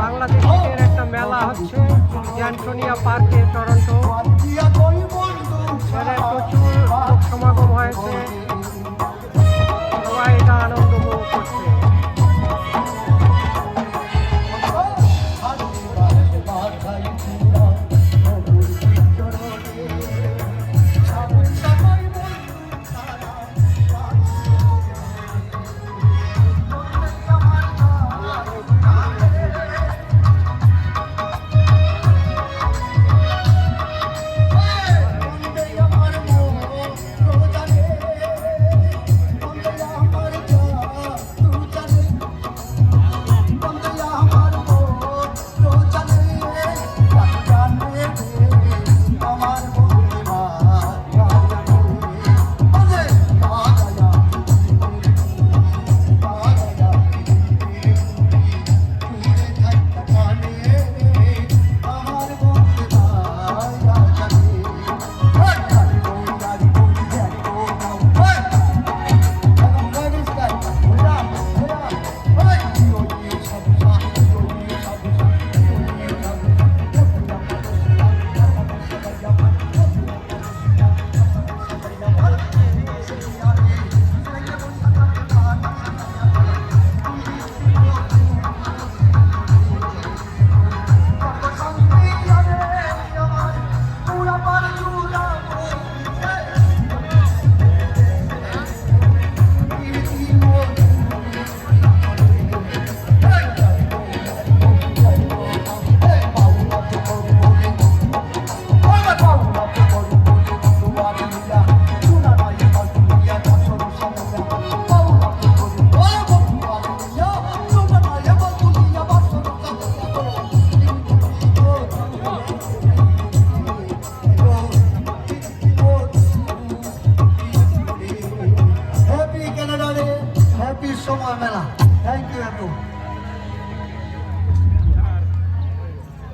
বাংলাদেশের একটা মেলা হচ্ছে অ্যান্টোনিয়া পার্কে, টরন্টো। সেখানে প্রচুর লোক সমাগম হয়েছে, সবাই এটা আনন্দ উপভোগ করছে।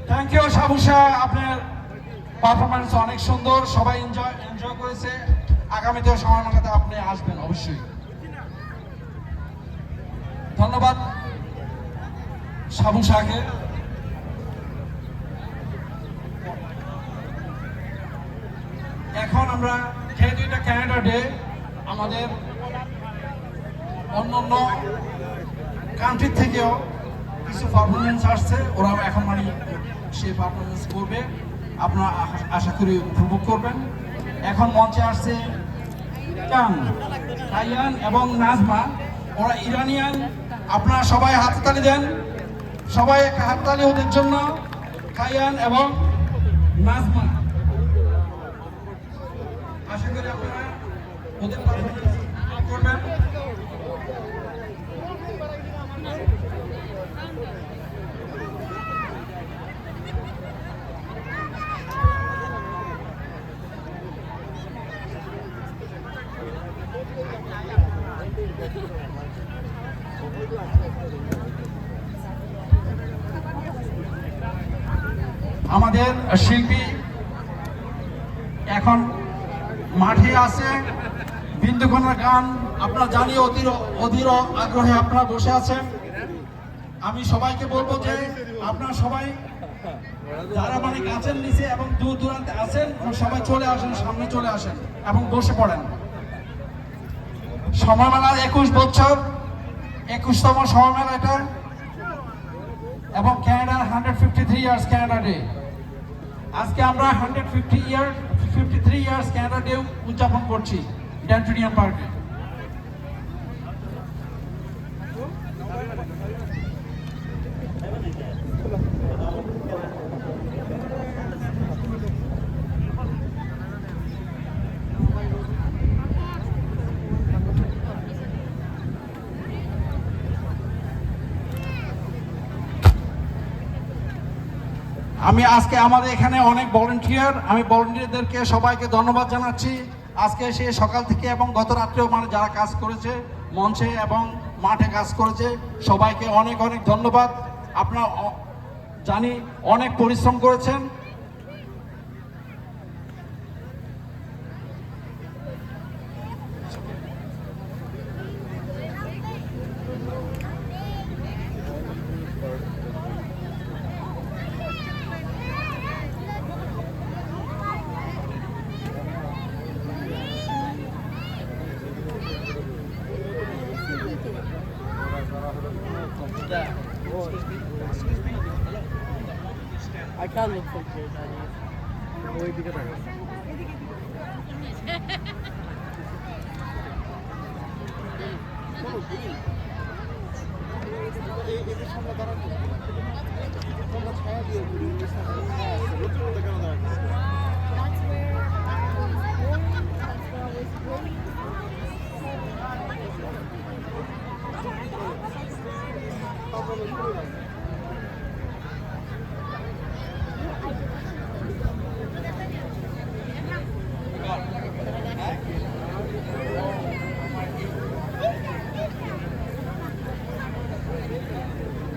থ্যাংক ইউ সাবুসা, আপনার পারফরমেন্স অনেক সুন্দর, সবাই এনজয় করেছে। আগামীতেও সময় মেলাতে আপনি আসবেন অবশ্যই। ধন্যবাদ সাবুসাকে। এখন আমরা যেহেতু এটা ক্যানাডা ডে, আমাদের অন্য কান্ট্রি থেকেও কিছু পারফরমেন্স আসছে, ওরাও এখন মানে সেই পারফরমেন্স করবে, আপনারা আশা করি উপভোগ করবেন। এখন মঞ্চে আসছে কায়ান এবং নাজমা, ওরা ইরানিয়ান। আপনারা সবাই হাততালি দেন, সবাই হাততালি ওদের জন্য। কায়ান এবং নাজমা, আশা করি আপনারা ওদের পারফরমেন্স করবেন। আমাদের শিল্পী এখন মাঠে আছে, বিন্দুকণার গান আপনারা জানি অধীর আগ্রহে আপনারা বসে আছেন। আমি সবাইকে বলবো যে আপনারা সবাই যারা মানে গাছের নিচে এবং দূর দূরান্তে আছেন, সবাই চলে আসেন, সামনে চলে আসেন এবং বসে পড়েন। সময় মেলার 21 বছর, 21তম সময় মেলা এটা, এবং ক্যানাডার 153 ইয়ার্স ক্যানাডা ডে। আজকে আমরা 153 ইয়ার্স ক্যানাডা ডে উদযাপন করছি অ্যান্টোনিয়া পার্কে। আমি আজকে আমাদের এখানে অনেক ভলান্টিয়ার, আমি ভলান্টিয়ারদেরকে সবাইকে ধন্যবাদ জানাচ্ছি। আজকে সে সকাল থেকে এবং গত রাত্রেও মানে যারা কাজ করেছে মঞ্চে এবং মাঠে কাজ করেছে, সবাইকে অনেক অনেক ধন্যবাদ। আপনারা জানি অনেক পরিশ্রম করেছেন। that? I can't look for kids, I need. ওইদিকে দেখো That's where I was born. That's where I was raised.